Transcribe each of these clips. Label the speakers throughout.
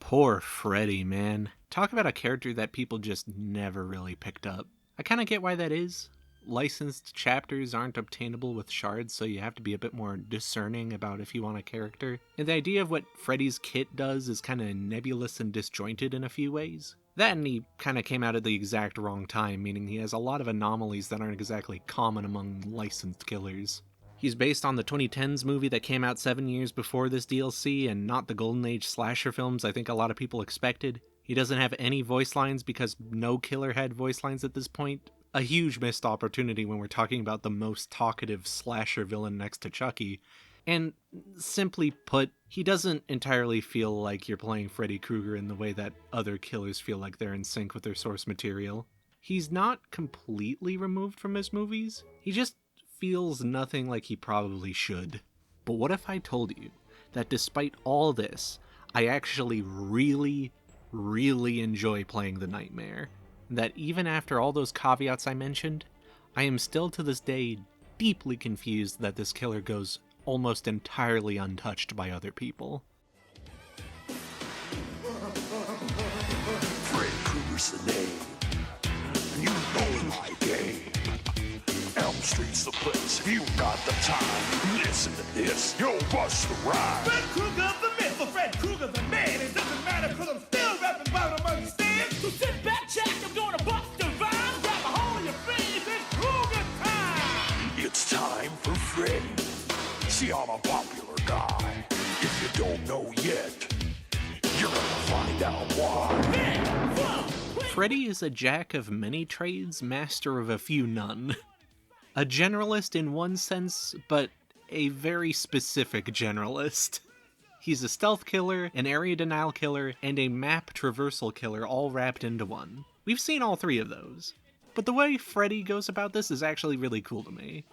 Speaker 1: Poor Freddy, man. Talk about a character that people just never really picked up. I kind of get why that is. Licensed chapters aren't obtainable with shards, so you have to be a bit more discerning about if you want a character. And the idea of what Freddy's kit does is kind of nebulous and disjointed in a few ways. That, and he kind of came out at the exact wrong time, meaning he has a lot of anomalies that aren't exactly common among licensed killers. He's based on the 2010s movie that came out 7 years before this DLC, and not the Golden Age slasher films I think a lot of people expected. He doesn't have any voice lines because no killer had voice lines at this point. A huge missed opportunity when we're talking about the most talkative slasher villain next to Chucky. And simply put, he doesn't entirely feel like you're playing Freddy Krueger in the way that other killers feel like they're in sync with their source material. He's not completely removed from his movies. He just feels nothing like he probably should. But what if I told you that despite all this, I actually really enjoy playing the Nightmare? That even after all those caveats I mentioned, I am still to this day deeply confused that this killer goes almost entirely untouched by other people.
Speaker 2: Freddy Krueger's the name, and you know my game. Elm Street's the place, you got the time. Listen to this, you'll bust the rhyme.
Speaker 3: Fred Krueger the myth, or Fred Krueger the man. It doesn't matter cause I'm still rapping about him, understand? So sit back, check, I'm gonna bust the rhyme. Grab a hold of your face, it's Krueger time.
Speaker 2: It's time for Freddy. See, I'm a popular guy. If you don't know yet, you're gonna find out why.
Speaker 1: Freddy is a jack of many trades, master of a few none. A generalist in one sense, but a very specific generalist. He's a stealth killer, an area denial killer, and a map traversal killer all wrapped into one. We've seen all three of those. But the way Freddy goes about this is actually really cool to me.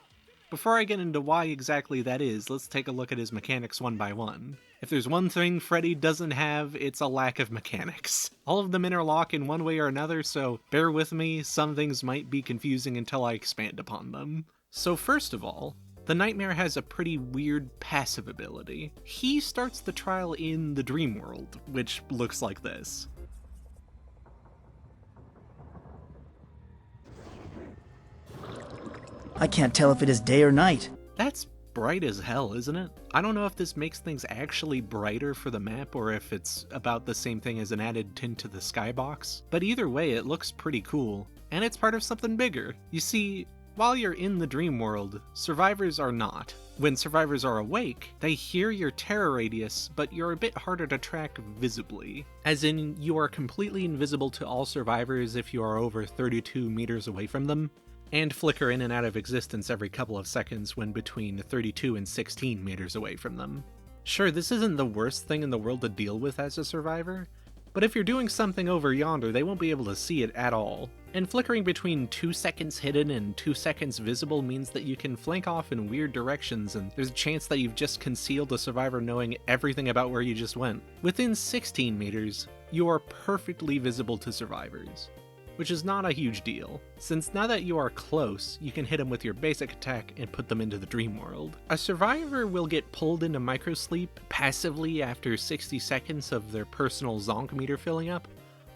Speaker 1: Before I get into why exactly that is, let's take a look at his mechanics one by one. If there's one thing Freddy doesn't have, it's a lack of mechanics. All of them interlock in one way or another, so bear with me, some things might be confusing until I expand upon them. So first of all, the Nightmare has a pretty weird passive ability. He starts the trial in the dream world, which looks like this.
Speaker 4: I can't tell if it is day or night.
Speaker 1: That's bright as hell, isn't it? I don't know if this makes things actually brighter for the map or if it's about the same thing as an added tint to the skybox, but either way it looks pretty cool, and it's part of something bigger. You see, while you're in the dream world, survivors are not. When survivors are awake, they hear your terror radius, but you're a bit harder to track visibly. As in, you are completely invisible to all survivors if you are over 32 meters away from them, and flicker in and out of existence every couple of seconds when between 32 and 16 meters away from them. Sure, this isn't the worst thing in the world to deal with as a survivor, but if you're doing something over yonder, they won't be able to see it at all. And flickering between 2 seconds hidden and 2 seconds visible means that you can flank off in weird directions, and there's a chance that you've just concealed a survivor knowing everything about where you just went. Within 16 meters, you are perfectly visible to survivors, which is not a huge deal, since now that you are close, you can hit them with your basic attack and put them into the dream world. A survivor will get pulled into microsleep passively after 60 seconds of their personal zonk meter filling up,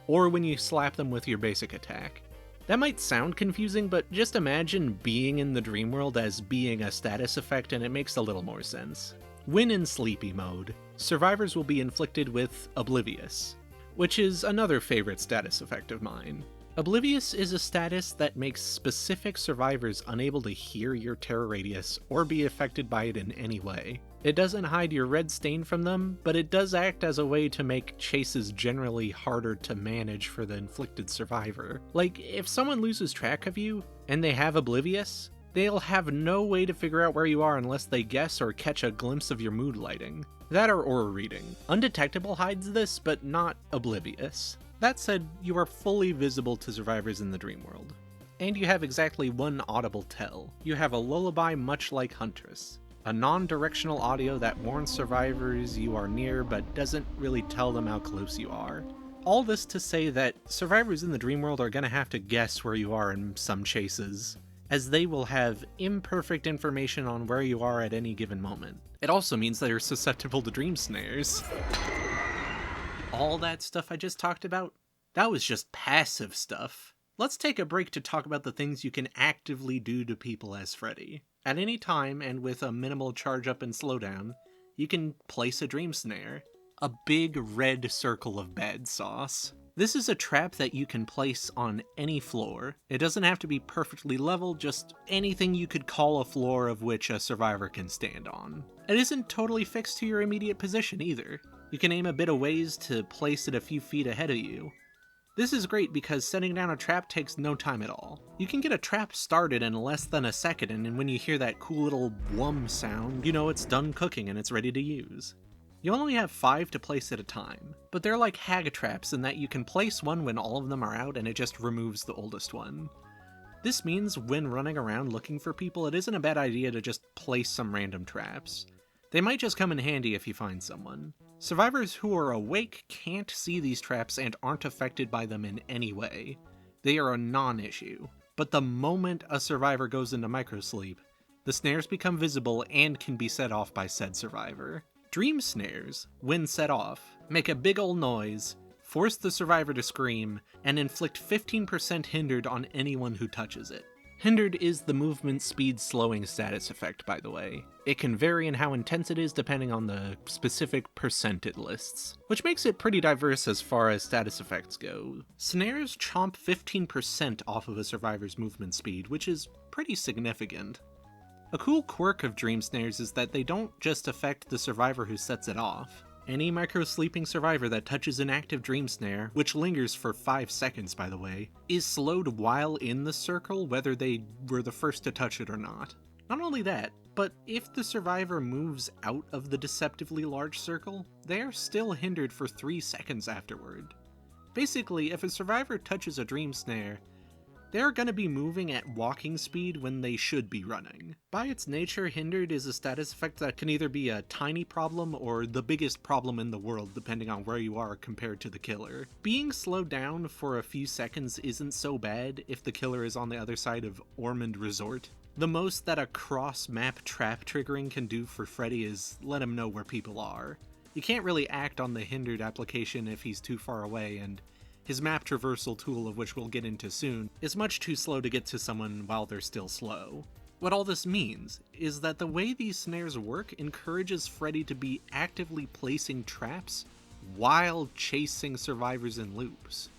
Speaker 1: or when you slap them with your basic attack. That might sound confusing, but just imagine being in the dream world as being a status effect and it makes a little more sense. When in sleepy mode, survivors will be inflicted with Oblivious, which is another favorite status effect of mine. Oblivious is a status that makes specific survivors unable to hear your terror radius or be affected by it in any way. It doesn't hide your red stain from them, but it does act as a way to make chases generally harder to manage for the inflicted survivor. Like, if someone loses track of you, and they have Oblivious, they'll have no way to figure out where you are unless they guess or catch a glimpse of your mood lighting. That or aura reading. Undetectable hides this, but not Oblivious. That said, you are fully visible to survivors in the dream world. And you have exactly one audible tell. You have a lullaby much like Huntress, a non-directional audio that warns survivors you are near but doesn't really tell them how close you are. All this to say that survivors in the dream world are gonna have to guess where you are in some chases, as they will have imperfect information on where you are at any given moment. It also means they are susceptible to dream snares. all that stuff I just talked about, that was just passive stuff. Let's take a break to talk about the things you can actively do to people as Freddy. At any time, and with a minimal charge up and slowdown, you can place a dream snare. A big red circle of bad sauce. This is a trap that you can place on any floor. It doesn't have to be perfectly level, just anything you could call a floor of which a survivor can stand on. It isn't totally fixed to your immediate position either. You can aim a bit of ways to place it a few feet ahead of you. This is great because setting down a trap takes no time at all. You can get a trap started in less than a second, and when you hear that cool little whum sound, you know it's done cooking and it's ready to use. You only have 5 to place at a time, but they're like hag traps in that you can place one when all of them are out and it just removes the oldest one. This means when running around looking for people, it isn't a bad idea to just place some random traps. They might just come in handy if you find someone. Survivors who are awake can't see these traps and aren't affected by them in any way. They are a non-issue. But the moment a survivor goes into microsleep, the snares become visible and can be set off by said survivor. Dream snares, when set off, make a big ol' noise, force the survivor to scream, and inflict 15% hindered on anyone who touches it. Hindered is the movement speed slowing status effect, by the way. It can vary in how intense it is depending on the specific percent it lists, which makes it pretty diverse as far as status effects go. Snares chomp 15% off of a survivor's movement speed, which is pretty significant. A cool quirk of dream snares is that they don't just affect the survivor who sets it off. Any micro-sleeping survivor that touches an active dream snare, which lingers for 5 seconds by the way, is slowed while in the circle whether they were the first to touch it or not. Not only that, but if the survivor moves out of the deceptively large circle, they are still hindered for 3 seconds afterward. Basically, if a survivor touches a dream snare, they're gonna be moving at walking speed when they should be running. By its nature, hindered is a status effect that can either be a tiny problem or the biggest problem in the world depending on where you are compared to the killer. Being slowed down for a few seconds isn't so bad if the killer is on the other side of Ormond Resort. The most that a cross-map trap triggering can do for Freddy is let him know where people are. You can't really act on the hindered application if he's too far away, and his map traversal tool, of which we'll get into soon, is much too slow to get to someone while they're still slow. What all this means is that the way these snares work encourages Freddy to be actively placing traps while chasing survivors in loops.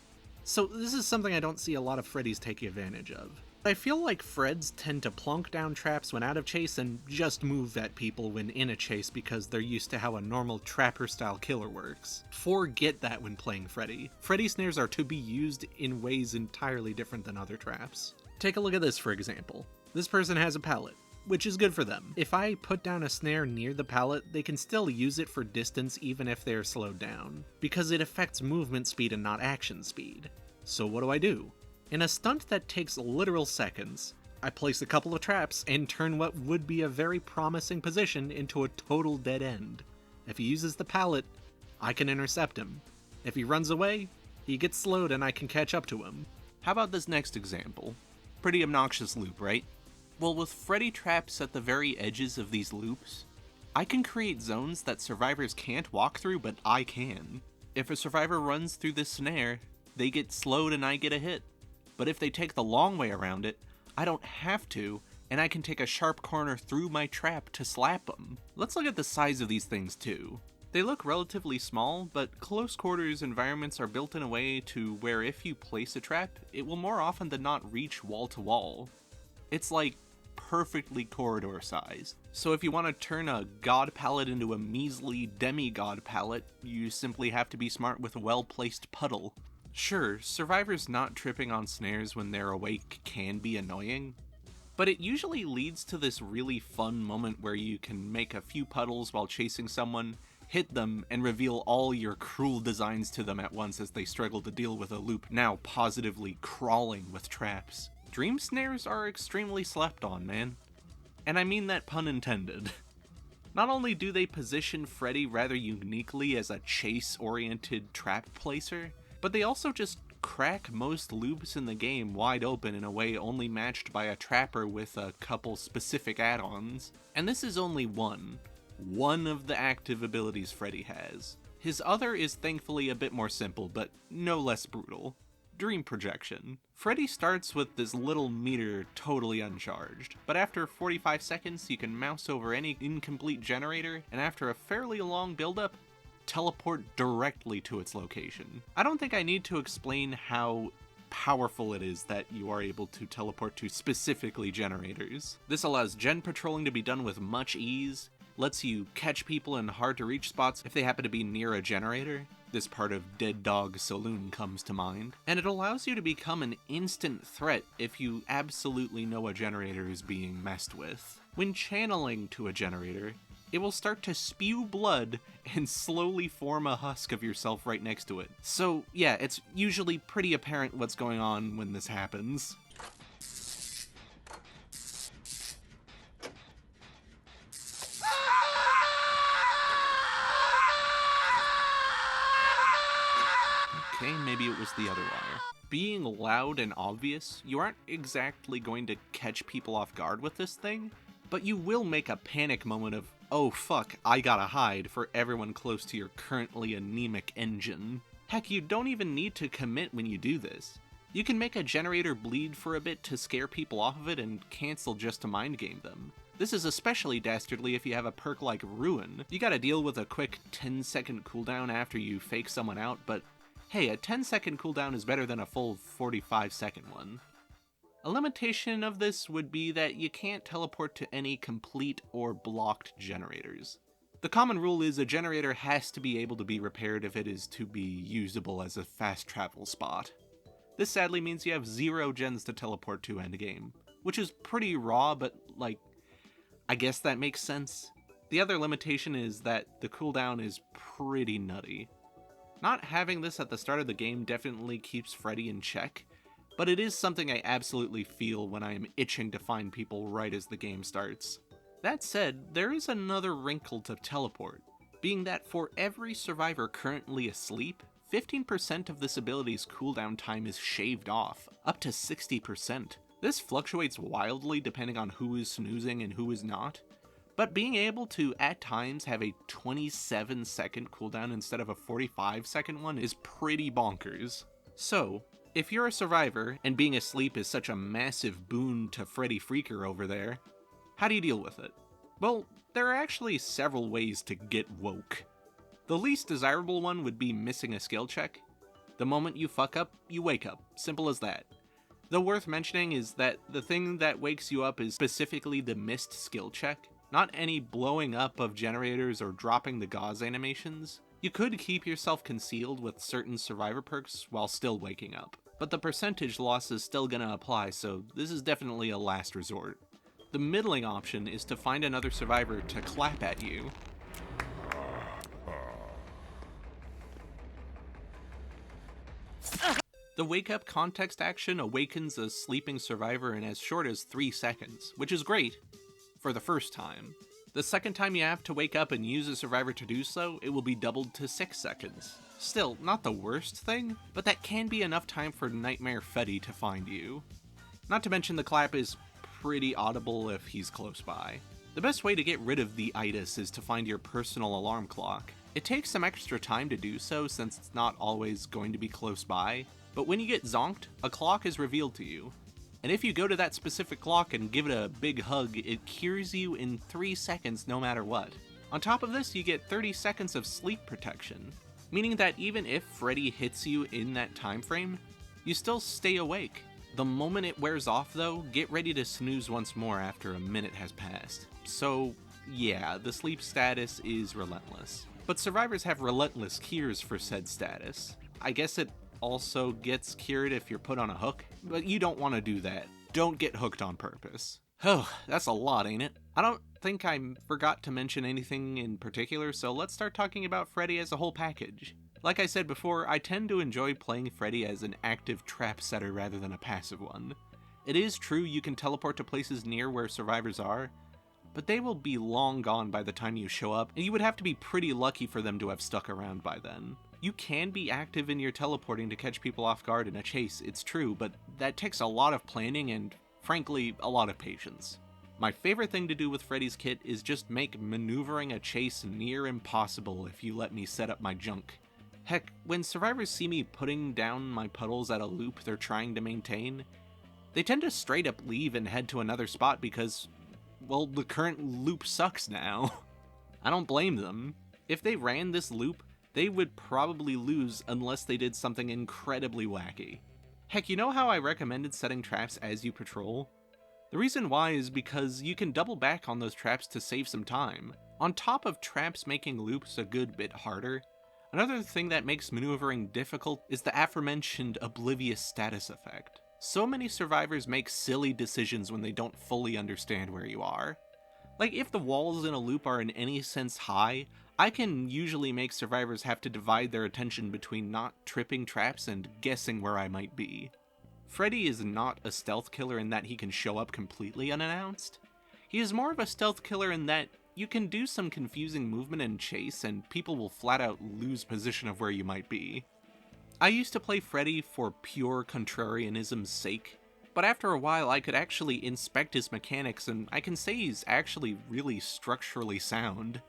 Speaker 1: So this is something I don't see a lot of Freddys taking advantage of. I feel like Freds tend to plonk down traps when out of chase and just move at people when in a chase because they're used to how a normal trapper-style killer works. Forget that when playing Freddy. Freddy snares are to be used in ways entirely different than other traps. Take a look at this for example. This person has a pallet, which is good for them. If I put down a snare near the pallet, they can still use it for distance even if they are slowed down, because it affects movement speed and not action speed. So what do? In a stunt that takes literal seconds, I place a couple of traps and turn what would be a very promising position into a total dead end. If he uses the pallet, I can intercept him. If he runs away, he gets slowed and I can catch up to him. How about this next example? Pretty obnoxious loop, right? Well, with Freddy traps at the very edges of these loops, I can create zones that survivors can't walk through, but I can. If a survivor runs through this snare, they get slowed and I get a hit. But if they take the long way around it, I don't have to, and I can take a sharp corner through my trap to slap them. Let's look at the size of these things too. They look relatively small, but close quarters environments are built in a way to where if you place a trap, it will more often than not reach wall to wall. It's like perfectly corridor size. So if you want to turn a god pallet into a measly demigod pallet, you simply have to be smart with a well-placed puddle. Sure, survivors not tripping on snares when they're awake can be annoying, but it usually leads to this really fun moment where you can make a few puddles while chasing someone, hit them, and reveal all your cruel designs to them at once as they struggle to deal with a loop now positively crawling with traps. Dream snares are extremely slept on, man. And I mean that pun intended. Not only do they position Freddy rather uniquely as a chase-oriented trap placer, but they also just crack most loops in the game wide open in a way only matched by a trapper with a couple specific add-ons. And this is only one of the active abilities Freddy has. His other is thankfully a bit more simple, but no less brutal. Dream projection. Freddy starts with this little meter totally uncharged, but after 45 seconds you can mouse over any incomplete generator, and after a fairly long buildup, teleport directly to its location. I don't think I need to explain how powerful it is that you are able to teleport to specifically generators. This allows gen patrolling to be done with much ease, lets you catch people in hard to reach spots if they happen to be near a generator. This part of Dead Dog Saloon comes to mind. And it allows you to become an instant threat if you absolutely know a generator is being messed with. When channeling to a generator, it will start to spew blood and slowly form a husk of yourself right next to it. So yeah, it's usually pretty apparent what's going on when this happens. Okay, maybe it was the other wire. Being loud and obvious, you aren't exactly going to catch people off guard with this thing, but you will make a panic moment of, oh fuck, I gotta hide, for everyone close to your currently anemic engine. Heck, you don't even need to commit when you do this. You can make a generator bleed for a bit to scare people off of it and cancel just to mind game them. This is especially dastardly if you have a perk like Ruin. You gotta deal with a quick 10-second cooldown after you fake someone out, but hey, a 10-second cooldown is better than a full 45-second one. A limitation of this would be that you can't teleport to any complete or blocked generators. The common rule is a generator has to be able to be repaired if it is to be usable as a fast travel spot. This sadly means you have 0 gens to teleport to endgame, which is pretty raw, but like, I guess that makes sense. The other limitation is that the cooldown is pretty nutty. Not having this at the start of the game definitely keeps Freddy in check, but it is something I absolutely feel when I am itching to find people right as the game starts. That said, there is another wrinkle to teleport, being that for every survivor currently asleep, 15% of this ability's cooldown time is shaved off, up to 60%. This fluctuates wildly depending on who is snoozing and who is not, but being able to, at times, have a 27-second cooldown instead of a 45-second one is pretty bonkers. So, if you're a survivor, and being asleep is such a massive boon to Freddy Freaker over there, how do you deal with it? Well, there are actually several ways to get woke. The least desirable one would be missing a skill check. The moment you fuck up, you wake up. Simple as that. Though worth mentioning is that the thing that wakes you up is specifically the missed skill check, not any blowing up of generators or dropping the gauze animations. You could keep yourself concealed with certain survivor perks while still waking up, but the percentage loss is still gonna apply, so this is definitely a last resort. The middling option is to find another survivor to clap at you. The wake up context action awakens a sleeping survivor in as short as 3 seconds, which is great for the first time. The second time you have to wake up and use a survivor to do so, it will be doubled to 6 seconds. Still, not the worst thing, but that can be enough time for Nightmare Freddy to find you. Not to mention the clap is pretty audible if he's close by. The best way to get rid of the itis is to find your personal alarm clock. It takes some extra time to do so since it's not always going to be close by, but when you get zonked, a clock is revealed to you. And if you go to that specific clock and give it a big hug, it cures you in 3 seconds no matter what. On top of this, you get 30 seconds of sleep protection, meaning that even if Freddy hits you in that time frame, you still stay awake. The moment it wears off though, get ready to snooze once more after a minute has passed. So yeah, the sleep status is relentless. But survivors have relentless cures for said status. I guess it also gets cured if you're put on a hook, but you don't want to do that. Don't get hooked on purpose. Oh, that's a lot, ain't it? I don't think I forgot to mention anything in particular, so let's start talking about Freddy as a whole package. Like I said before, I tend to enjoy playing Freddy as an active trap setter rather than a passive one. It is true you can teleport to places near where survivors are, but they will be long gone by the time you show up, and you would have to be pretty lucky for them to have stuck around by then. You can be active in your teleporting to catch people off guard in a chase, it's true, but that takes a lot of planning and, frankly, a lot of patience. My favorite thing to do with Freddy's kit is just make maneuvering a chase near impossible if you let me set up my junk. Heck, when survivors see me putting down my puddles at a loop they're trying to maintain, they tend to straight up leave and head to another spot because, well, the current loop sucks now. I don't blame them. If they ran this loop, they would probably lose unless they did something incredibly wacky. Heck, you know how I recommended setting traps as you patrol? The reason why is because you can double back on those traps to save some time. On top of traps making loops a good bit harder, another thing that makes maneuvering difficult is the aforementioned oblivious status effect. So many survivors make silly decisions when they don't fully understand where you are. Like, if the walls in a loop are in any sense high, I can usually make survivors have to divide their attention between not tripping traps and guessing where I might be. Freddy is not a stealth killer in that he can show up completely unannounced. He is more of a stealth killer in that you can do some confusing movement and chase and people will flat out lose position of where you might be. I used to play Freddy for pure contrarianism's sake, but after a while I could actually inspect his mechanics and I can say he's actually really structurally sound.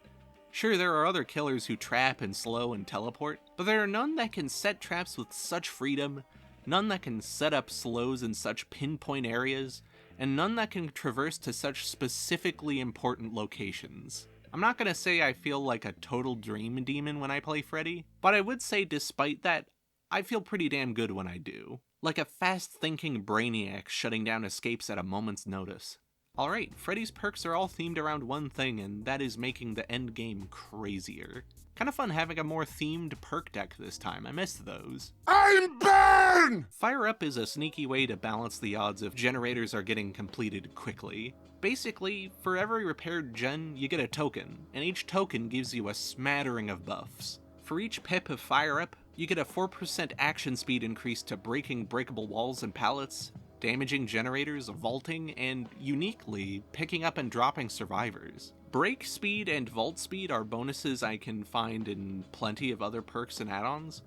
Speaker 1: Sure, there are other killers who trap and slow and teleport, but there are none that can set traps with such freedom, none that can set up slows in such pinpoint areas, and none that can traverse to such specifically important locations. I'm not gonna say I feel like a total dream demon when I play Freddy, but I would say despite that, I feel pretty damn good when I do. Like a fast-thinking brainiac shutting down escapes at a moment's notice. Alright, Freddy's perks are all themed around one thing, and that is making the endgame crazier. Kinda fun having a more themed perk deck this time, I missed those.
Speaker 2: I'm burned!
Speaker 1: Fire Up is a sneaky way to balance the odds if generators are getting completed quickly. Basically, for every repaired gen, you get a token, and each token gives you a smattering of buffs. For each pip of Fire Up, you get a 4% action speed increase to breaking breakable walls and pallets, damaging generators, vaulting, and, uniquely, picking up and dropping survivors. Break speed and vault speed are bonuses I can find in plenty of other perks and add-ons,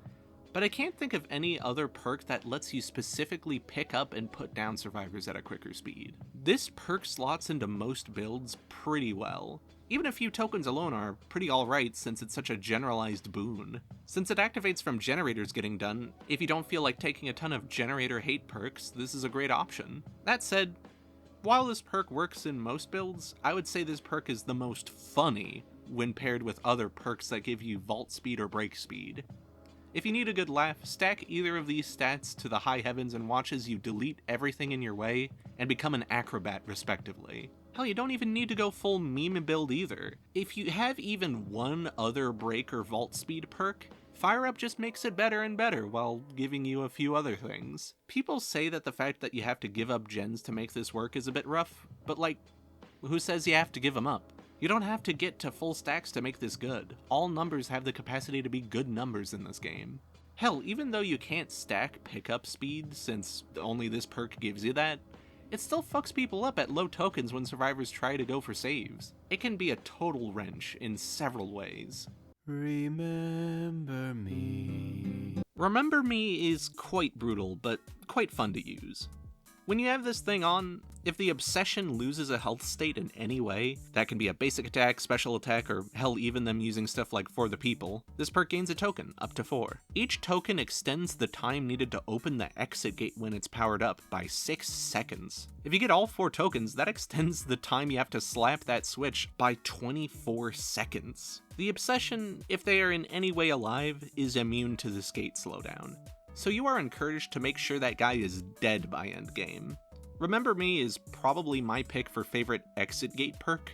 Speaker 1: but I can't think of any other perk that lets you specifically pick up and put down survivors at a quicker speed. This perk slots into most builds pretty well. Even a few tokens alone are pretty alright since it's such a generalized boon. Since it activates from generators getting done, if you don't feel like taking a ton of generator hate perks, this is a great option. That said, while this perk works in most builds, I would say this perk is the most funny when paired with other perks that give you vault speed or break speed. If you need a good laugh, stack either of these stats to the high heavens and watch as you delete everything in your way and become an acrobat respectively. Hell, you don't even need to go full meme build either. If you have even one other break or vault speed perk, Fire Up just makes it better and better while giving you a few other things. People say that the fact that you have to give up gens to make this work is a bit rough, but like, who says you have to give them up? You don't have to get to full stacks to make this good. All numbers have the capacity to be good numbers in this game. Hell, even though you can't stack pickup speed since only this perk gives you that, it still fucks people up at low tokens when survivors try to go for saves. It can be a total wrench in several ways.
Speaker 5: Remember me.
Speaker 1: Remember Me is quite brutal, but quite fun to use. When you have this thing on, if the obsession loses a health state in any way, that can be a basic attack, special attack, or hell even them using stuff like For the People, this perk gains a token, up to 4. Each token extends the time needed to open the exit gate when it's powered up by 6 seconds. If you get all 4 tokens, that extends the time you have to slap that switch by 24 seconds. The obsession, if they are in any way alive, is immune to this gate slowdown. So you are encouraged to make sure that guy is dead by endgame. Remember Me is probably my pick for favorite exit gate perk.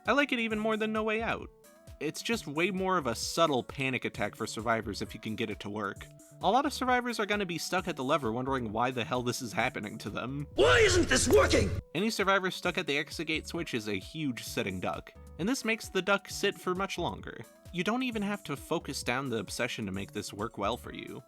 Speaker 1: I like it even more than No Way Out. It's just way more of a subtle panic attack for survivors if you can get it to work. A lot of survivors are gonna be stuck at the lever wondering why the hell this is happening to them.
Speaker 4: Why isn't this working?
Speaker 1: Any survivor stuck at the exit gate switch is a huge sitting duck, and this makes the duck sit for much longer. You don't even have to focus down the obsession to make this work well for you.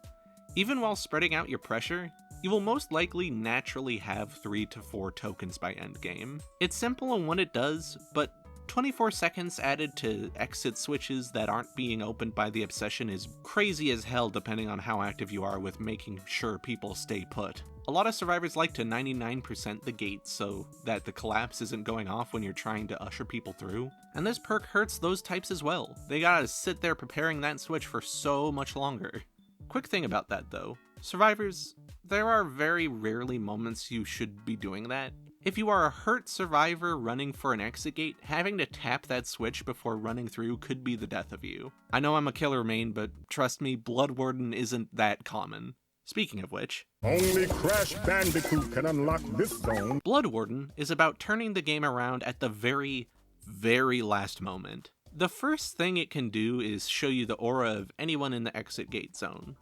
Speaker 1: Even while spreading out your pressure, you will most likely naturally have 3 to 4 tokens by endgame. It's simple in what it does, but 24 seconds added to exit switches that aren't being opened by the obsession is crazy as hell depending on how active you are with making sure people stay put. A lot of survivors like to 99% the gate so that the collapse isn't going off when you're trying to usher people through, and this perk hurts those types as well. They gotta sit there preparing that switch for so much longer. Quick thing about that though, survivors, there are very rarely moments you should be doing that. If you are a hurt survivor running for an exit gate, having to tap that switch before running through could be the death of you. I know I'm a killer main, but trust me, Blood Warden isn't that common. Speaking of which,
Speaker 5: only Crash Bandicoot can unlock this zone.
Speaker 1: Blood Warden is about turning the game around at the very, very last moment. The first thing it can do is show you the aura of anyone in the exit gate zone.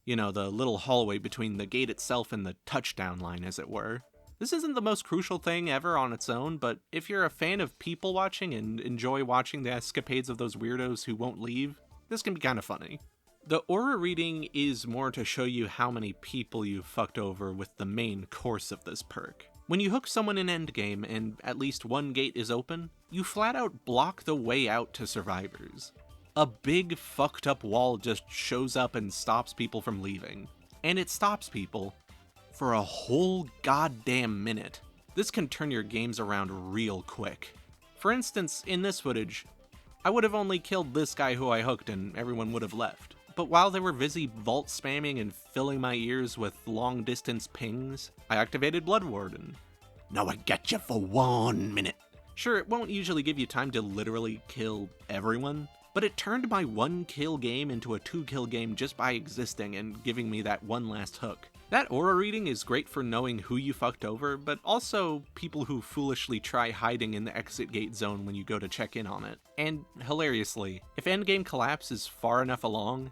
Speaker 1: You know, the little hallway between the gate itself and the touchdown line, as it were. This isn't the most crucial thing ever on its own, but if you're a fan of people watching and enjoy watching the escapades of those weirdos who won't leave, this can be kind of funny. The aura reading is more to show you how many people you fucked over with the main course of this perk. When you hook someone in endgame and at least one gate is open, you flat out block the way out to survivors. A big fucked up wall just shows up and stops people from leaving. And it stops people for a whole goddamn minute. This can turn your games around real quick. For instance, in this footage, I would have only killed this guy who I hooked and everyone would have left. But while they were busy vault spamming and filling my ears with long distance pings, I activated Blood Warden. Now I get you for 1 minute. Sure, it won't usually give you time to literally kill everyone, but it turned my 1 kill game into a 2 kill game just by existing and giving me that one last hook. That aura reading is great for knowing who you fucked over, but also people who foolishly try hiding in the exit gate zone when you go to check in on it. And hilariously, if endgame collapse is far enough along,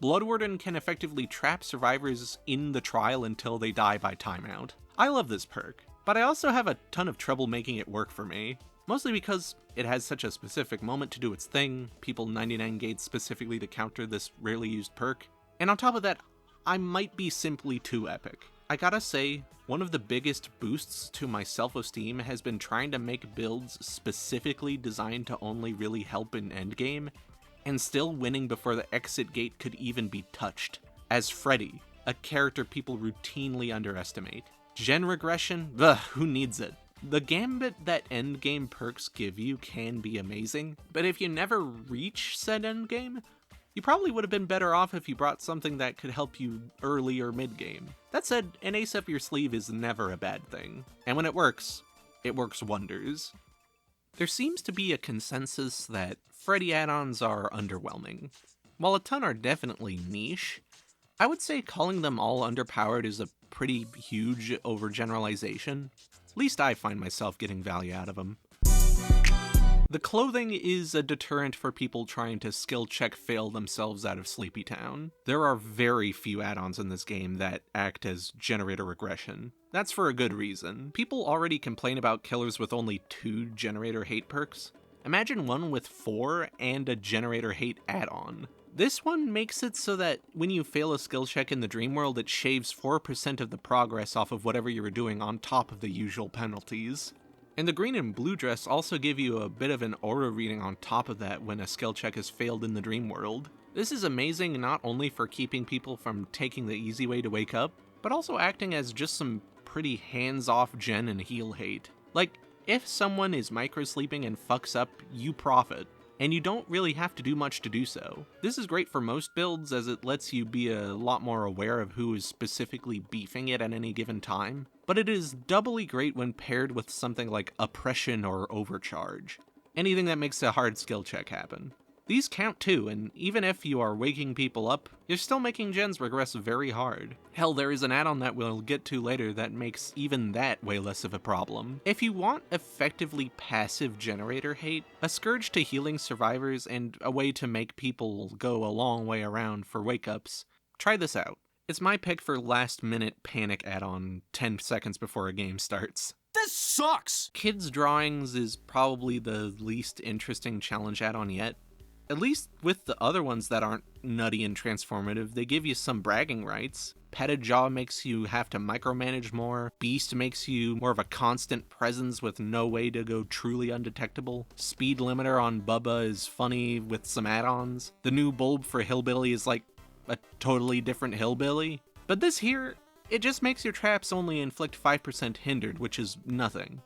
Speaker 1: Blood Warden can effectively trap survivors in the trial until they die by timeout. I love this perk, but I also have a ton of trouble making it work for me. Mostly because it has such a specific moment to do its thing, people 99 gates specifically to counter this rarely used perk, and on top of that, I might be simply too epic. I gotta say, one of the biggest boosts to my self-esteem has been trying to make builds specifically designed to only really help in endgame, and still winning before the exit gate could even be touched. As Freddy, a character people routinely underestimate. Gen regression? Ugh, who needs it? The gambit that endgame perks give you can be amazing, but if you never reach said endgame, you probably would have been better off if you brought something that could help you early or mid-game. That said, an ace up your sleeve is never a bad thing, and when it works wonders. There seems to be a consensus that Freddy add-ons are underwhelming. While a ton are definitely niche, I would say calling them all underpowered is a pretty huge overgeneralization. At least I find myself getting value out of them. The clothing is a deterrent for people trying to skill check fail themselves out of Sleepy Town. There are very few add-ons in this game that act as generator regression. That's for a good reason. People already complain about killers with only 2 generator hate perks. Imagine one with 4 and a generator hate add-on. This one makes it so that when you fail a skill check in the dream world, it shaves 4% of the progress off of whatever you were doing on top of the usual penalties. And the green and blue dress also give you a bit of an aura reading on top of that when a skill check is failed in the dream world. This is amazing not only for keeping people from taking the easy way to wake up, but also acting as just some pretty hands-off gen and heal hate. Like, if someone is micro-sleeping and fucks up, you profit, and you don't really have to do much to do so. This is great for most builds as it lets you be a lot more aware of who is specifically beefing it at any given time, but it is doubly great when paired with something like oppression or overcharge. Anything that makes a hard skill check happen. These count too, and even if you are waking people up, you're still making gens regress very hard. Hell, there is an add-on that we'll get to later that makes even that way less of a problem. If you want effectively passive generator hate, a scourge to healing survivors, and a way to make people go a long way around for wake-ups, try this out. It's my pick for last-minute panic add-on 10 seconds before a game starts.
Speaker 3: This sucks!
Speaker 1: Kids Drawings is probably the least interesting challenge add-on yet. At least with the other ones that aren't nutty and transformative, they give you some bragging rights. Petted Jaw makes you have to micromanage more. Beast makes you more of a constant presence with no way to go truly undetectable. Speed limiter on Bubba is funny with some add-ons. The new bulb for Hillbilly is like a totally different Hillbilly. But this here, it just makes your traps only inflict 5% hindered, which is nothing.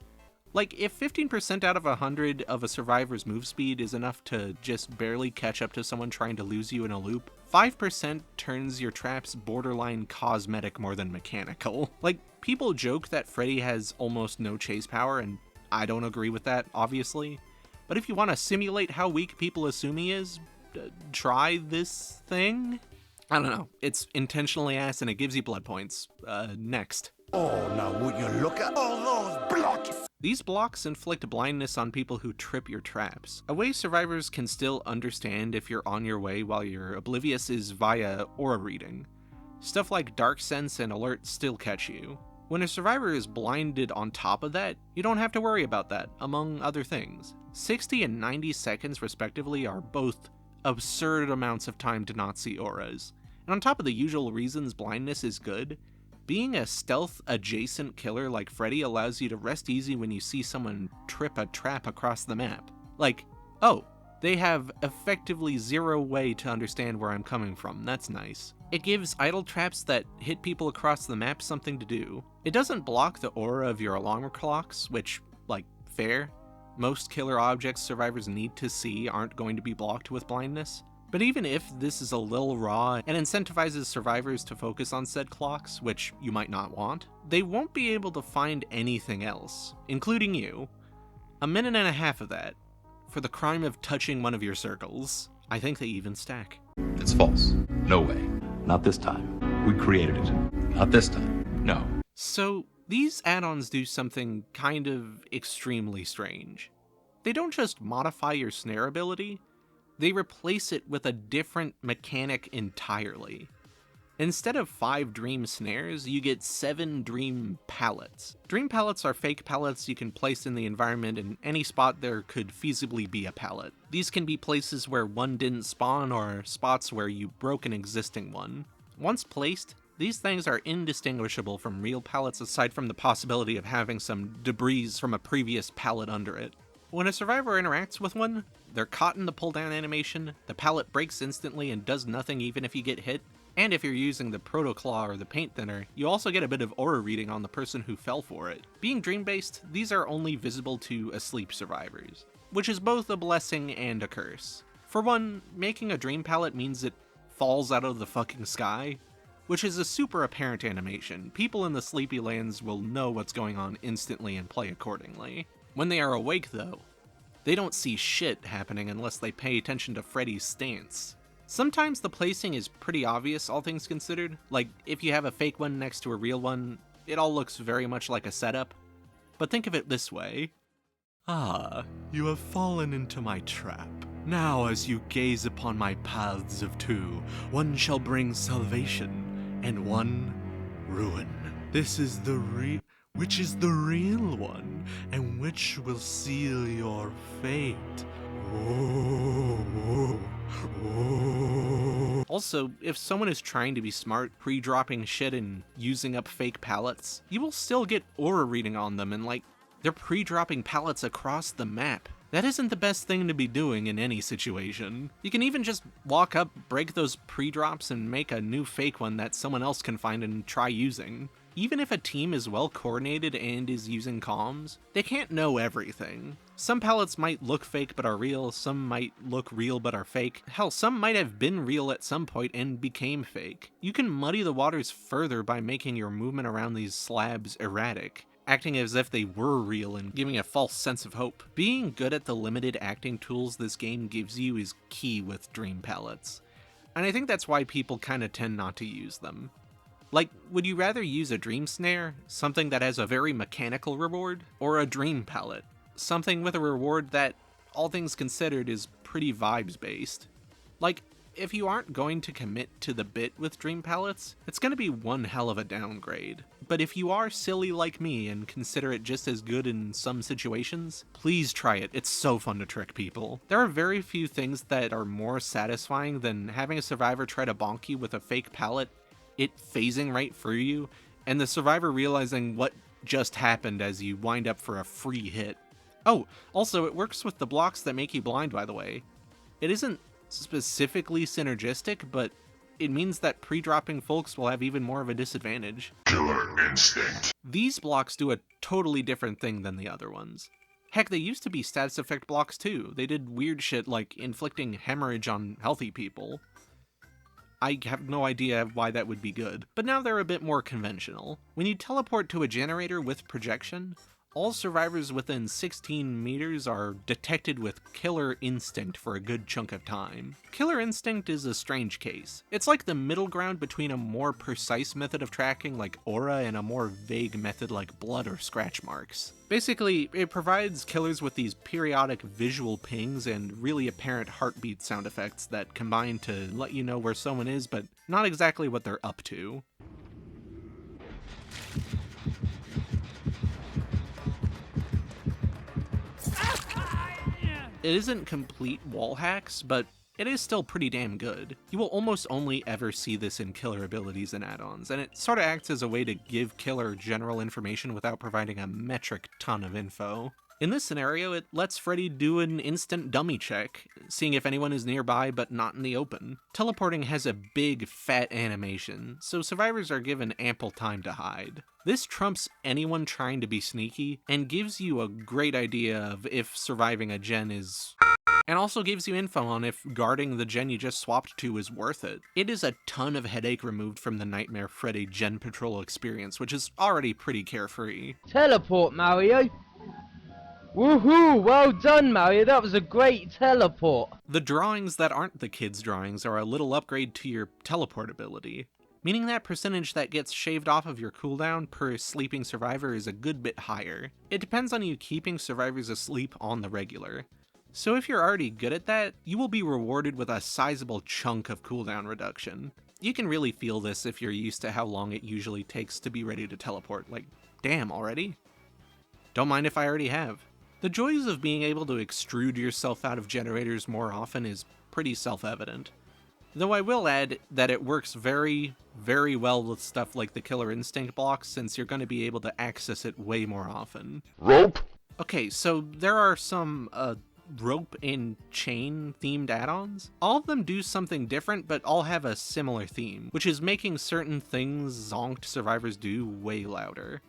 Speaker 1: Like, if 15% out of 100 of a survivor's move speed is enough to just barely catch up to someone trying to lose you in a loop, 5% turns your traps borderline cosmetic more than mechanical. Like, people joke that Freddy has almost no chase power, and I don't agree with that, obviously. But if you want to simulate how weak people assume he is, try this thing? I don't know. It's intentionally ass and it gives you blood points. Next.
Speaker 2: Oh, now would you look at all those blocks?
Speaker 1: These blocks inflict blindness on people who trip your traps. A way survivors can still understand if you're on your way while you're oblivious is via aura reading. Stuff like Dark Sense and Alert still catch you. When a survivor is blinded on top of that, you don't have to worry about that, among other things. 60 and 90 seconds respectively are both absurd amounts of time to not see auras. And on top of the usual reasons blindness is good, being a stealth adjacent killer like Freddy allows you to rest easy when you see someone trip a trap across the map. Like, oh, they have effectively zero way to understand where I'm coming from, that's nice. It gives idle traps that hit people across the map something to do. It doesn't block the aura of your alarm clocks, which, like, fair. Most killer objects survivors need to see aren't going to be blocked with blindness. But even if this is a little raw and incentivizes survivors to focus on said clocks, which you might not want, they won't be able to find anything else, including you. A minute and a half of that, for the crime of touching one of your circles. I think they even stack.
Speaker 6: It's false. No way. Not this time. We created it. Not this time. No.
Speaker 1: So, these add-ons do something kind of extremely strange. They don't just modify your snare ability, they replace it with a different mechanic entirely. Instead of 5 dream snares, you get 7 dream pallets. Dream pallets are fake pallets you can place in the environment in any spot there could feasibly be a pallet. These can be places where one didn't spawn or spots where you broke an existing one. Once placed, these things are indistinguishable from real pallets aside from the possibility of having some debris from a previous pallet under it. When a survivor interacts with one, they're caught in the pull-down animation, the pallet breaks instantly and does nothing even if you get hit, and if you're using the Proto-Claw or the paint thinner, you also get a bit of aura reading on the person who fell for it. Being dream-based, these are only visible to asleep survivors, which is both a blessing and a curse. For one, making a dream pallet means it falls out of the fucking sky, which is a super apparent animation. People in the sleepy lands will know what's going on instantly and play accordingly. When they are awake, though, they don't see shit happening unless they pay attention to Freddy's stance. Sometimes the placing is pretty obvious, all things considered. Like, if you have a fake one next to a real one, it all looks very much like a setup. But think of it this way. Ah, you have fallen into my trap. Now as you gaze upon my paths of 2, one shall bring salvation, and one ruin. This is which is the real one, and which will seal your fate. Also, if someone is trying to be smart, pre-dropping shit and using up fake pallets, you will still get aura reading on them, and like, they're pre-dropping pallets across the map. That isn't the best thing to be doing in any situation. You can even just walk up, break those pre-drops, and make a new fake one that someone else can find and try using. Even if a team is well coordinated and is using comms, they can't know everything. Some pallets might look fake but are real, some might look real but are fake. Hell, some might have been real at some point and became fake. You can muddy the waters further by making your movement around these slabs erratic, acting as if they were real and giving a false sense of hope. Being good at the limited acting tools this game gives you is key with dream pallets, and I think that's why people kinda tend not to use them. Like, would you rather use a dream snare, something that has a very mechanical reward, or a dream pallet, something with a reward that, all things considered, is pretty vibes-based? Like, if you aren't going to commit to the bit with dream pallets, it's gonna be one hell of a downgrade. But if you are silly like me and consider it just as good in some situations, please try it. It's so fun to trick people. There are very few things that are more satisfying than having a survivor try to bonk you with a fake pallet it phasing right through you, and the survivor realizing what just happened as you wind up for a free hit. Oh, also, it works with the blocks that make you blind, by the way. It isn't specifically synergistic, but it means that pre-dropping folks will have even more of a disadvantage.
Speaker 2: Killer instinct.
Speaker 1: These blocks do a totally different thing than the other ones. Heck, they used to be status effect blocks too. They did weird shit like inflicting hemorrhage on healthy people. I have no idea why that would be good, but now they're a bit more conventional. When you teleport to a generator with projection, all survivors within 16 meters are detected with Killer Instinct for a good chunk of time. Killer Instinct is a strange case. It's like the middle ground between a more precise method of tracking like aura and a more vague method like blood or scratch marks. Basically, it provides killers with these periodic visual pings and really apparent heartbeat sound effects that combine to let you know where someone is, but not exactly what they're up to. It isn't complete wall hacks, but it is still pretty damn good. You will almost only ever see this in killer abilities and add-ons, and it sort of acts as a way to give killer general information without providing a metric ton of info. In this scenario, it lets Freddy do an instant dummy check, seeing if anyone is nearby but not in the open. Teleporting has a big, fat animation, so survivors are given ample time to hide. This trumps anyone trying to be sneaky, and gives you a great idea of if surviving a gen is... and also gives you info on if guarding the gen you just swapped to is worth it. It is a ton of headache removed from the Nightmare Freddy Gen Patrol experience, which is already pretty carefree.
Speaker 7: Teleport, Mario! Woohoo! Well done, Mario. That was a great teleport.
Speaker 1: The drawings that aren't the kids' drawings are a little upgrade to your teleport ability, meaning that percentage that gets shaved off of your cooldown per sleeping survivor is a good bit higher. It depends on you keeping survivors asleep on the regular. So if you're already good at that, you will be rewarded with a sizable chunk of cooldown reduction. You can really feel this if you're used to how long it usually takes to be ready to teleport. Like, damn, already? Don't mind if I already have. The joys of being able to extrude yourself out of generators more often is pretty self-evident. Though I will add that it works very, very well with stuff like the Killer Instinct blocks, since you're going to be able to access it way more often.
Speaker 2: Rope.
Speaker 1: Okay, so there are some, rope and chain themed add-ons. All of them do something different, but all have a similar theme, which is making certain things zonked survivors do way louder.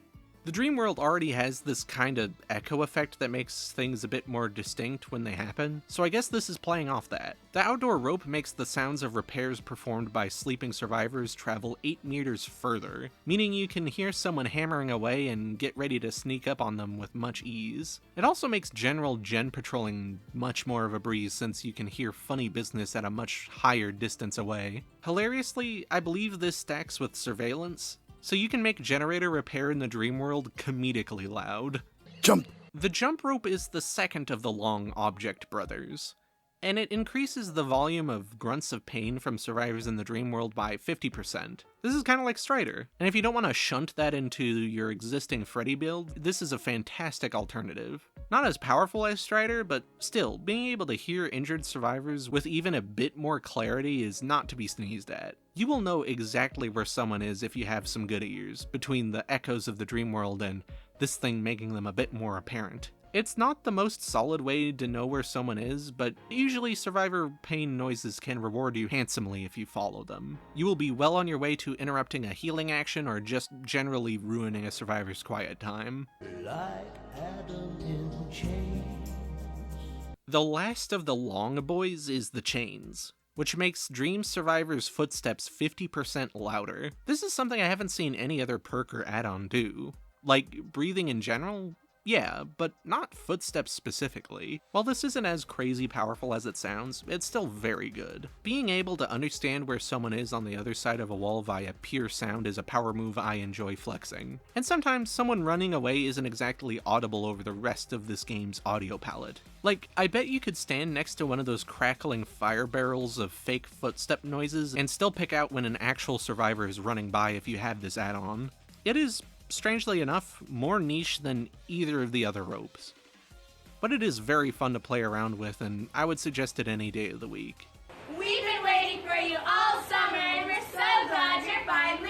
Speaker 1: The dream world already has this kind of echo effect that makes things a bit more distinct when they happen, so I guess this is playing off that. The outdoor rope makes the sounds of repairs performed by sleeping survivors travel 8 meters further, meaning you can hear someone hammering away and get ready to sneak up on them with much ease. It also makes general gen patrolling much more of a breeze since you can hear funny business at a much higher distance away. Hilariously, I believe this stacks with surveillance, so you can make generator repair in the dream world comedically loud.
Speaker 5: Jump!
Speaker 1: The jump rope is the second of the long object brothers, and it increases the volume of grunts of pain from survivors in the dream world by 50%. This is kind of like Strider, and if you don't want to shunt that into your existing Freddy build, this is a fantastic alternative. Not as powerful as Strider, but still, being able to hear injured survivors with even a bit more clarity is not to be sneezed at. You will know exactly where someone is if you have some good ears, between the echoes of the dream world and this thing making them a bit more apparent. It's not the most solid way to know where someone is, but usually survivor pain noises can reward you handsomely if you follow them. You will be well on your way to interrupting a healing action or just generally ruining a survivor's quiet time. The last of the long boys is the chains, which makes dream survivors' footsteps 50% louder. This is something I haven't seen any other perk or add-on do. Like, breathing in general? Yeah, but not footsteps specifically. While this isn't as crazy powerful as it sounds, it's still very good. Being able to understand where someone is on the other side of a wall via pure sound is a power move I enjoy flexing. And sometimes someone running away isn't exactly audible over the rest of this game's audio palette. Like, I bet you could stand next to one of those crackling fire barrels of fake footstep noises and still pick out when an actual survivor is running by if you have this add-on. It is, strangely enough, more niche than either of the other ropes. But it is very fun to play around with, and I would suggest it any day of the week.
Speaker 8: We've been waiting for you all summer, and we're so glad you're finally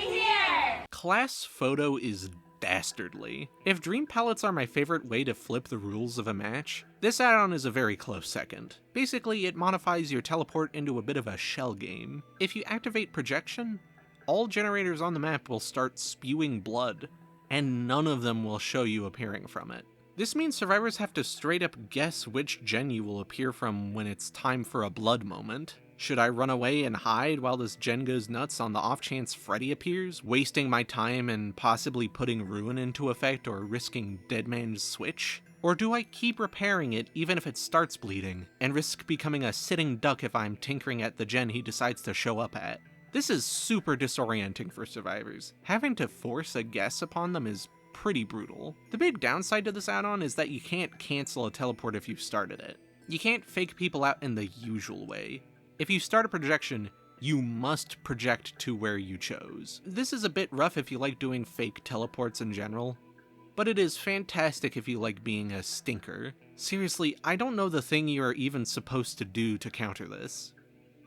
Speaker 1: Class Photo is dastardly. If dream palettes are my favorite way to flip the rules of a match, this add-on is a very close second. Basically, it modifies your teleport into a bit of a shell game. If you activate projection, all generators on the map will start spewing blood, and none of them will show you appearing from it. This means survivors have to straight up guess which gen you will appear from when it's time for a blood moment. Should I run away and hide while this gen goes nuts on the off chance Freddy appears, wasting my time and possibly putting Ruin into effect or risking Deadman's Switch? Or do I keep repairing it even if it starts bleeding, and risk becoming a sitting duck if I'm tinkering at the gen he decides to show up at? This is super disorienting for survivors. Having to force a guess upon them is pretty brutal. The big downside to this add-on is that you can't cancel a teleport if you've started it. You can't fake people out in the usual way. If you start a projection, you must project to where you chose. This is a bit rough if you like doing fake teleports in general, but it is fantastic if you like being a stinker. Seriously, I don't know the thing you are even supposed to do to counter this.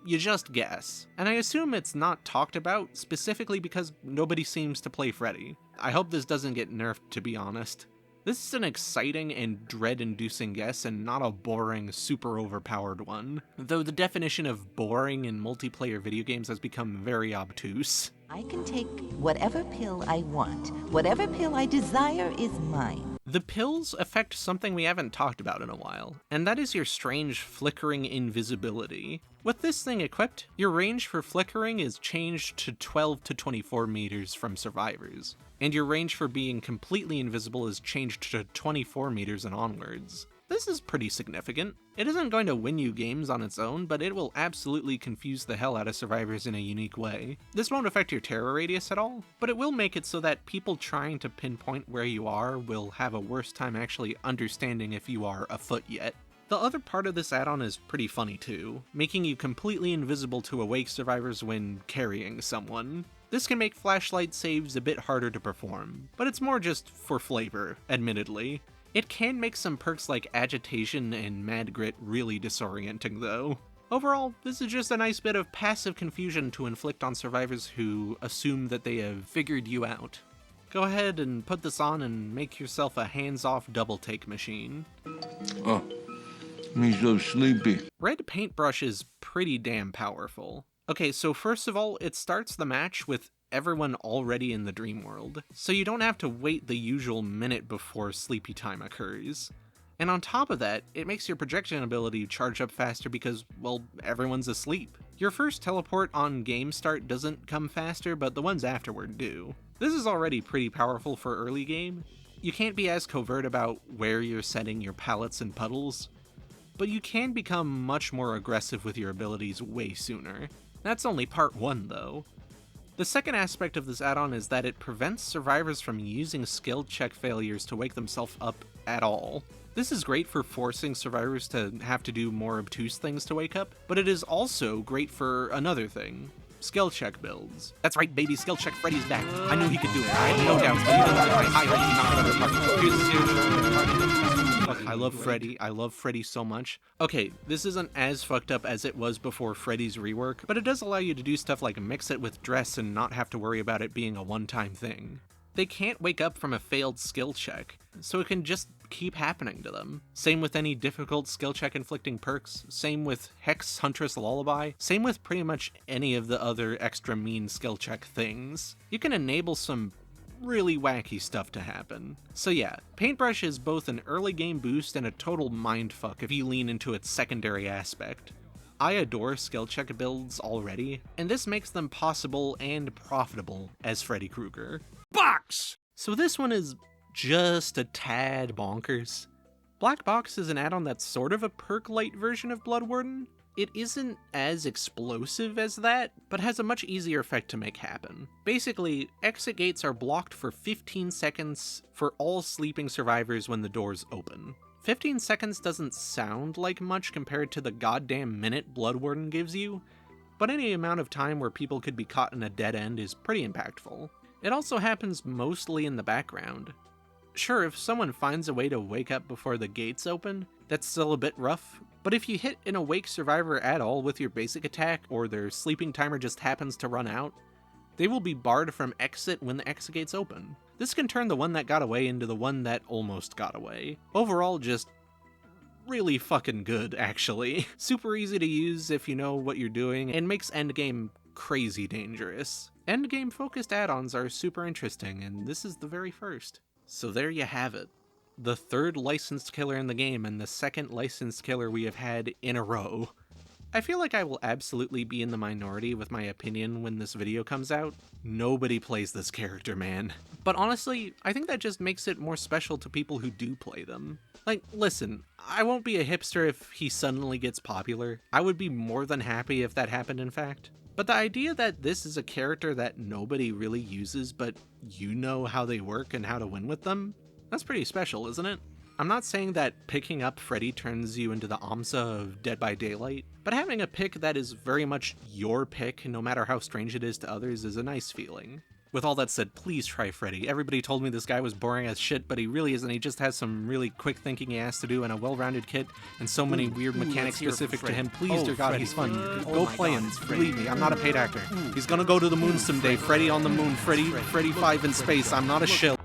Speaker 1: You just guess. And I assume it's not talked about, specifically because nobody seems to play Freddy. I hope this doesn't get nerfed, to be honest. This is an exciting and dread-inducing guess and not a boring, super overpowered one, though the definition of boring in multiplayer video games has become very obtuse.
Speaker 8: I can take whatever pill I want. Whatever pill I desire is mine.
Speaker 1: The pills affect something we haven't talked about in a while, and that is your strange flickering invisibility. With this thing equipped, your range for flickering is changed to 12 to 24 meters from survivors, and your range for being completely invisible is changed to 24 meters and onwards. This is pretty significant. It isn't going to win you games on its own, but it will absolutely confuse the hell out of survivors in a unique way. This won't affect your terror radius at all, but it will make it so that people trying to pinpoint where you are will have a worse time actually understanding if you are afoot yet. The other part of this add-on is pretty funny too, making you completely invisible to awake survivors when carrying someone. This can make flashlight saves a bit harder to perform, but it's more just for flavor, admittedly. It can make some perks like Agitation and Mad Grit really disorienting though. Overall, this is just a nice bit of passive confusion to inflict on survivors who assume that they have figured you out. Go ahead and put this on and make yourself a hands-off double-take machine.
Speaker 9: Oh, me so sleepy.
Speaker 1: Red Paintbrush is pretty damn powerful. Okay, so first of all, it starts the match with everyone already in the dream world, so you don't have to wait the usual minute before sleepy time occurs. And on top of that, it makes your projection ability charge up faster because, well, everyone's asleep. Your first teleport on game start doesn't come faster, but the ones afterward do. This is already pretty powerful for early game. You can't be as covert about where you're setting your pallets and puddles, but you can become much more aggressive with your abilities way sooner. That's only part 1 though. The second aspect of this add-on is that it prevents survivors from using skill check failures to wake themselves up at all. This is great for forcing survivors to have to do more obtuse things to wake up, but it is also great for another thing. Skill check builds. That's right, baby, skill check Freddy's back. I knew he could do it. I had no doubts, but even with my high rank, he knocked it out of the park. Look, I love Freddy. I love Freddy so much. Okay, this isn't as fucked up as it was before Freddy's rework, but it does allow you to do stuff like mix it with dress and not have to worry about it being a one-time thing. They can't wake up from a failed skill check, so it can just keep happening to them. Same with any difficult skill check inflicting perks, same with Hex Huntress Lullaby, same with pretty much any of the other extra mean skill check things. You can enable some really wacky stuff to happen. So yeah, Paintbrush is both an early game boost and a total mindfuck if you lean into its secondary aspect. I adore skill check builds already, and this makes them possible and profitable as Freddy Krueger. Box! So this one is just a tad bonkers. Black Box is an add-on that's sort of a perk-light version of Blood Warden. It isn't as explosive as that, but has a much easier effect to make happen. Basically, exit gates are blocked for 15 seconds for all sleeping survivors when the doors open. 15 seconds doesn't sound like much compared to the goddamn minute Blood Warden gives you, but any amount of time where people could be caught in a dead end is pretty impactful. It also happens mostly in the background. Sure, if someone finds a way to wake up before the gates open, that's still a bit rough, but if you hit an awake survivor at all with your basic attack, or their sleeping timer just happens to run out, They will be barred from exit when the exit gates open. This can turn the one that got away into the one that almost got away. Overall, just really fucking good, actually. Super easy to use if you know what you're doing, and makes endgame crazy dangerous. Endgame focused add-ons are super interesting, and this is the very first. So there you have it. The third licensed killer in the game, and the second licensed killer we have had in a row. I feel like I will absolutely be in the minority with my opinion when this video comes out. Nobody plays this character, man. But honestly, I think that just makes it more special to people who do play them. Like, listen, I won't be a hipster if he suddenly gets popular. I would be more than happy if that happened, in fact. But the idea that this is a character that nobody really uses, but you know how they work and how to win with them, that's pretty special, isn't it? I'm not saying that picking up Freddy turns you into the Amsa of Dead by Daylight, but having a pick that is very much your pick, no matter how strange it is to others, is a nice feeling. With all that said, please try Freddy. Everybody told me this guy was boring as shit, but he really isn't. He just has some really quick thinking he has to do and a well-rounded kit and so many weird mechanics specific to him. Please, dear God, he's fun. Go play him. Believe me, I'm not a paid actor. He's gonna go to the moon someday. Freddy on the moon. Freddy 5 in space. I'm not a shill.